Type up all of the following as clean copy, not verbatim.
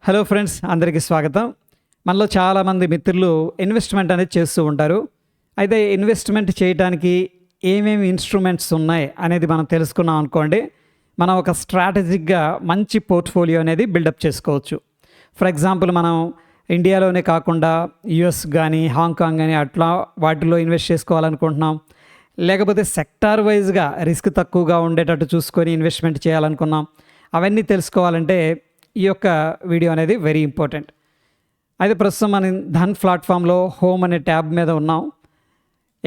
Hello friends, అందరికీ స్వాగతం. మనలో చాలామంది మిత్రులు ఇన్వెస్ట్మెంట్ అనేది చేస్తూ ఉంటారు. అయితే ఇన్వెస్ట్మెంట్ చేయడానికి ఏమేమి ఇన్స్ట్రుమెంట్స్ ఉన్నాయి అనేది మనం తెలుసుకున్నాం అనుకోండి, మనం ఒక స్ట్రాటజిక్గా మంచి పోర్ట్ఫోలియో అనేది బిల్డప్ చేసుకోవచ్చు. ఫర్ ఎగ్జాంపుల్, మనం ఇండియాలోనే కాకుండా యుఎస్ కానీ హాంకాంగ్ కానీ అట్లా వాటిలో ఇన్వెస్ట్ చేసుకోవాలనుకుంటున్నాం, లేకపోతే సెక్టార్ వైజ్గా రిస్క్ తక్కువగా ఉండేటట్టు చూసుకొని ఇన్వెస్ట్మెంట్ చేయాలనుకున్నాం. అవన్నీ తెలుసుకోవాలంటే ఈ యొక్క వీడియో అనేది వెరీ ఇంపార్టెంట్. అయితే ప్రస్తుతం మనం ధన్ ప్లాట్ఫామ్లో హోమ్ అనే ట్యాబ్ మీద ఉన్నాం.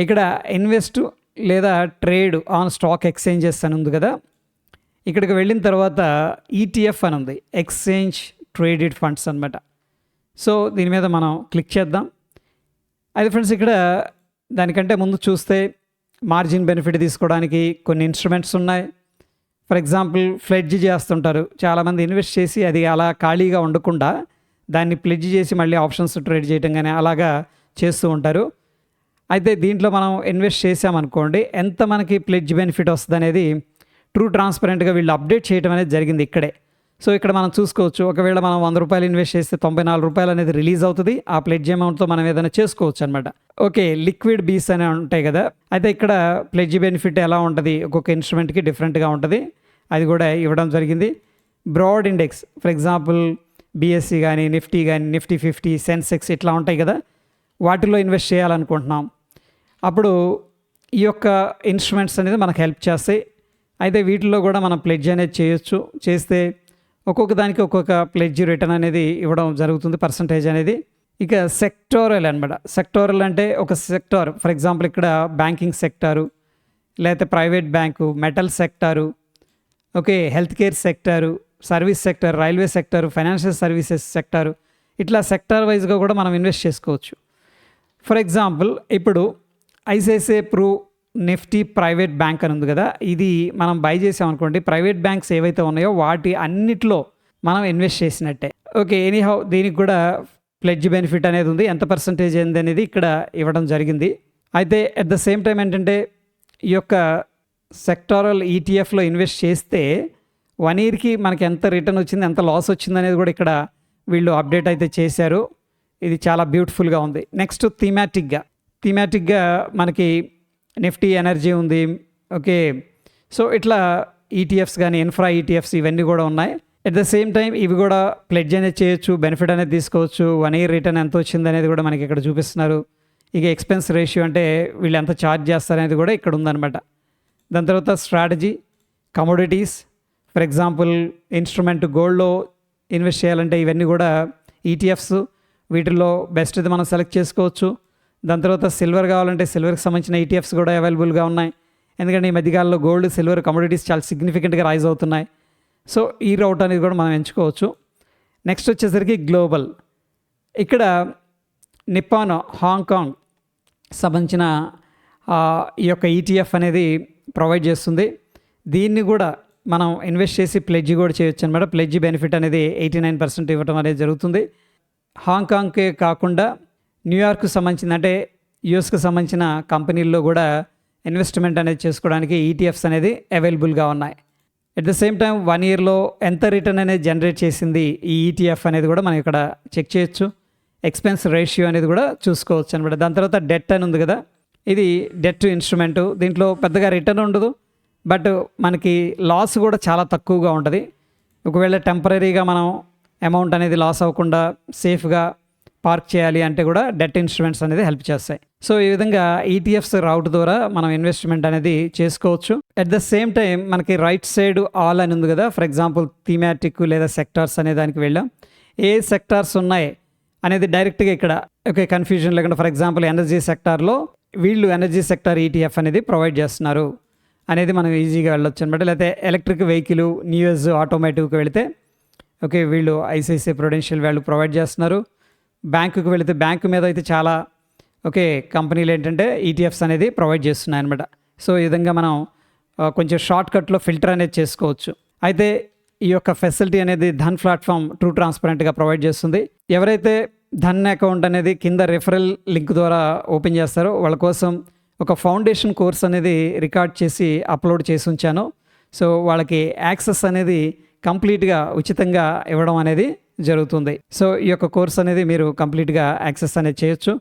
ఇక్కడ ఇన్వెస్ట్ లేదా ట్రేడ్ ఆన్ స్టాక్ ఎక్స్చేంజెస్ అని ఉంది కదా. ఇక్కడికి వెళ్ళిన తర్వాత ఈటీఎఫ్ అని ఉంది, ఎక్స్చేంజ్ ట్రేడెడ్ ఫండ్స్ అనమాట. సో దీని మీద మనం క్లిక్ చేద్దాం. అయితే ఫ్రెండ్స్, ఇక్కడ దానికంటే ముందు చూస్తే మార్జిన్ బెనిఫిట్ తీసుకోవడానికి కొన్ని ఇన్స్ట్రుమెంట్స్ ఉన్నాయి. ఫర్ ఎగ్జాంపుల్, ప్లెడ్జ్ చేస్తుంటారు చాలామంది. ఇన్వెస్ట్ చేసి అది అలా ఖాళీగా ఉండకుండా దాన్ని ప్లెడ్జ్ చేసి మళ్ళీ ఆప్షన్స్ ట్రేడ్ చేయడం కానీ అలాగా చేస్తూ ఉంటారు. అయితే దీంట్లో మనం ఇన్వెస్ట్ చేసామనుకోండి, ఎంత మనకి ప్లెడ్జ్ బెనిఫిట్ వస్తుంది అనేది ట్రూ ట్రాన్స్పరెంట్గా వీళ్ళు అప్డేట్ చేయడం అనేది జరిగింది ఇక్కడే. సో ఇక్కడ మనం చూసుకోవచ్చు, ఒకవేళ మనం ₹100 ఇన్వెస్ట్ చేస్తే ₹94 అనేది రిలీజ్ అవుతుంది. ఆ ప్లెడ్జ్ అమౌంట్తో మనం ఏదైనా చేసుకోవచ్చు అనమాట. ఓకే, లిక్విడ్ బీస్ అని ఉంటాయి కదా. అయితే ఇక్కడ ప్లెడ్జ్ బెనిఫిట్ ఎలా ఉంటుంది, ఒక్కొక్క ఇన్స్ట్రుమెంట్కి డిఫరెంట్గా ఉంటుంది, అది కూడా ఇవ్వడం జరిగింది. Broad index, for example BSE కానీ నిఫ్టీ కానీ నిఫ్టీ 50 సెన్సెక్స్ ఇట్లా ఉంటాయి కదా, వాటిలో ఇన్వెస్ట్ చేయాలనుకుంటున్నాం. అప్పుడు ఈ యొక్క ఇన్స్ట్రుమెంట్స్ అనేది మనకు హెల్ప్ చేస్తాయి. అయితే వీటిలో కూడా మనం ప్లెడ్జ్ అనేది చేయొచ్చు. చేస్తే ఒక్కొక్క దానికి ఒక్కొక్క ప్లెడ్జ్ రిటర్న్ అనేది ఇవ్వడం జరుగుతుంది, పర్సంటేజ్ అనేది. ఇక సెక్టోరల్ అనమాట. సెక్టోరల్ అంటే ఒక సెక్టార్, ఫర్ ఎగ్జాంపుల్ ఇక్కడ బ్యాంకింగ్ సెక్టారు, లేకపోతే private bank, metal sector, okay, health care sector, service sector, railway sector, financial services sector, ఇట్లా సెక్టార్ వైజ్గా కూడా మనం ఇన్వెస్ట్ చేసుకోవచ్చు. ఫర్ ఎగ్జాంపుల్, ఇప్పుడు ఐసిఐసిఐ ప్రూ నిఫ్టీ ప్రైవేట్ బ్యాంక్ అని ఉంది కదా, ఇది మనం బై చేసామనుకోండి, ప్రైవేట్ బ్యాంక్స్ ఏవైతే ఉన్నాయో వాటి అన్నిట్లో మనం ఇన్వెస్ట్ చేసినట్టే. ఓకే, ఎనీహౌ దీనికి కూడా ప్లెడ్జ్ బెనిఫిట్ అనేది ఉంది, ఎంత పర్సంటేజ్ ఏంది అనేది ఇక్కడ ఇవ్వడం జరిగింది. అయితే అట్ ద సేమ్ టైం ఏంటంటే, ఈ యొక్క సెక్టారల్ ఈటీఎఫ్లో ఇన్వెస్ట్ చేస్తే 1 ఇయర్కి మనకి ఎంత రిటర్న్ వచ్చింది, ఎంత లాస్ వచ్చింది అనేది కూడా ఇక్కడ వీళ్ళు అప్డేట్ అయితే చేశారు. ఇది చాలా బ్యూటిఫుల్గా ఉంది. నెక్స్ట్ థీమాటిక్గా మనకి నిఫ్టీ ఎనర్జీ ఉంది. ఓకే, సో ఇట్లా ఈటీఎఫ్స్ కానీ ఇన్ఫ్రా ఈటీఎఫ్స్ ఇవన్నీ కూడా ఉన్నాయి. అట్ ద సేమ్ టైం ఇవి కూడా ప్లెడ్జ్ అనేది చేయొచ్చు, బెనిఫిట్ అనేది తీసుకోవచ్చు. 1 ఇయర్ రిటర్న్ ఎంత వచ్చింది అనేది కూడా మనకి ఇక్కడ చూపిస్తున్నారు. ఇక ఎక్స్పెన్స్ రేషియో అంటే వీళ్ళు ఎంత ఛార్జ్ చేస్తారనేది కూడా ఇక్కడ ఉందన్నమాట. దాని తర్వాత strategy, commodities, for example instrument గోల్డ్లో ఇన్వెస్ట్ చేయాలంటే ఇవన్నీ కూడా ఈటీఎఫ్స్, వీటిల్లో బెస్ట్ ఇది మనం సెలెక్ట్ చేసుకోవచ్చు. దాని తర్వాత సిల్వర్ కావాలంటే సిల్వర్కి సంబంధించిన ఈటీఎఫ్స్ కూడా అవైలబుల్గా ఉన్నాయి. ఎందుకంటే ఈ మధ్యకాలంలో గోల్డ్, సిల్వర్ కమోడిటీస్ చాలా సిగ్నిఫికెంట్గా రైజ్ అవుతున్నాయి. సో ఈ రౌట్ అనేది కూడా మనం ఎంచుకోవచ్చు. నెక్స్ట్ వచ్చేసరికి గ్లోబల్. ఇక్కడ నిప్పాన్ హాంకాంగ్ సంబంధించిన ఈ యొక్క ఈటీఎఫ్ అనేది ప్రొవైడ్ చేస్తుంది. దీన్ని కూడా మనం ఇన్వెస్ట్ చేసి ప్లెడ్జ్ కూడా చేయొచ్చు అనమాట. ప్లెడ్జ్ బెనిఫిట్ అనేది 89% ఇవ్వడం అనేది జరుగుతుంది. హాంకాంగ్కే కాకుండా న్యూయార్క్కి సంబంధించిన, అంటే యూఎస్కి సంబంధించిన కంపెనీల్లో కూడా ఇన్వెస్ట్మెంట్ అనేది చేసుకోవడానికి ఈటీఎఫ్స్ అనేది అవైలబుల్గా ఉన్నాయి. అట్ ద సేమ్ టైం 1 ఇయర్లో ఎంత రిటర్న్ అనేది జనరేట్ చేసింది ఈ ఈటీఎఫ్ అనేది కూడా మనం ఇక్కడ చెక్ చేయొచ్చు. ఎక్స్పెన్స్ రేషియో అనేది కూడా చూసుకోవచ్చు అనమాట. దాని తర్వాత డెట్ అని ఉంది కదా, ఇది డెట్ ఇన్స్ట్రుమెంటు. దీంట్లో పెద్దగా రిటర్న్ ఉండదు, బట్ మనకి లాస్ కూడా చాలా తక్కువగా ఉంటుంది. ఒకవేళ టెంపరీగా మనం అమౌంట్ అనేది లాస్ అవ్వకుండా సేఫ్గా పార్క్ చేయాలి అంటే కూడా డెట్ ఇన్స్ట్రుమెంట్స్ అనేది హెల్ప్ చేస్తాయి. సో ఈ విధంగా ఈటీఎఫ్స్ రౌట్ ద్వారా మనం ఇన్వెస్ట్మెంట్ అనేది చేసుకోవచ్చు. అట్ ద సేమ్ టైం మనకి రైట్ సైడ్ ఆల్ అని ఉంది కదా, ఫర్ ఎగ్జాంపుల్ థీమాటిక్ లేదా సెక్టార్స్ అనే దానికి వెళ్ళాం. ఏ సెక్టార్స్ ఉన్నాయి అనేది డైరెక్ట్గా ఇక్కడ ఓకే కన్ఫ్యూజన్ లేకుండా, ఫర్ ఎగ్జాంపుల్ ఎనర్జీ సెక్టార్లో వీళ్ళు ఎనర్జీ సెక్టార్ ఈటీఎఫ్ అనేది ప్రొవైడ్ చేస్తున్నారు అనేది మనం ఈజీగా వెళ్ళొచ్చు అనమాట. లేకపోతే ఎలక్ట్రిక్ వెహికల్, న్యూస్ ఆటోమేటివ్కి వెళితే ఓకే వీళ్ళు ఐసిఐసిఐ ప్రుడెన్షియల్ వాళ్ళు ప్రొవైడ్ చేస్తున్నారు. బ్యాంకుకి వెళితే బ్యాంకు మీద అయితే చాలా ఓకే కంపెనీలు ఏంటంటే ఈటీఎఫ్స్ అనేది ప్రొవైడ్ చేస్తున్నాయి అనమాట. సో ఈ విధంగా మనం కొంచెం షార్ట్కట్లో ఫిల్టర్ అనేది చేసుకోవచ్చు. అయితే ఈ యొక్క ఫెసిలిటీ అనేది ధన్ ప్లాట్ఫామ్ ట్రూ ట్రాన్స్పరెంట్గా ప్రొవైడ్ చేస్తుంది. ఎవరైతే ధన్ అకౌంట్ అనేది కింద రెఫరల్ లింక్ ద్వారా ఓపెన్ చేస్తారో వాళ్ళ కోసం ఒక ఫౌండేషన్ కోర్స్ అనేది రికార్డ్ చేసి అప్లోడ్ చేసి ఉంచాను. సో వాళ్ళకి యాక్సెస్ అనేది కంప్లీట్గా ఉచితంగా ఇవ్వడం అనేది జరుగుతుంది. సో ఈ యొక్క కోర్స్ అనేది మీరు కంప్లీట్గా యాక్సెస్ అనేది చేయొచ్చు.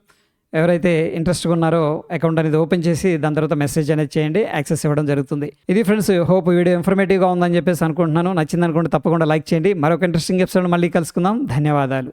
ఎవరైతే ఇంట్రెస్ట్గా ఉన్నారో అకౌంట్ అనేది ఓపెన్ చేసి దాని తర్వాత మెసేజ్ అనేది చేయండి, యాక్సెస్ ఇవ్వడం జరుగుతుంది. ఇది ఫ్రెండ్స్, హోప్ వీడియో ఇన్ఫర్మేటివ్గా ఉందని చెప్పేసి అనుకుంటున్నాను. నచ్చింది అనుకుంటే తప్పకుండా లైక్ చేయండి. మరొక ఇంట్రెస్టింగ్ ఎపిసోడ్ మళ్ళీ కలుసుకుందాం. ధన్యవాదాలు.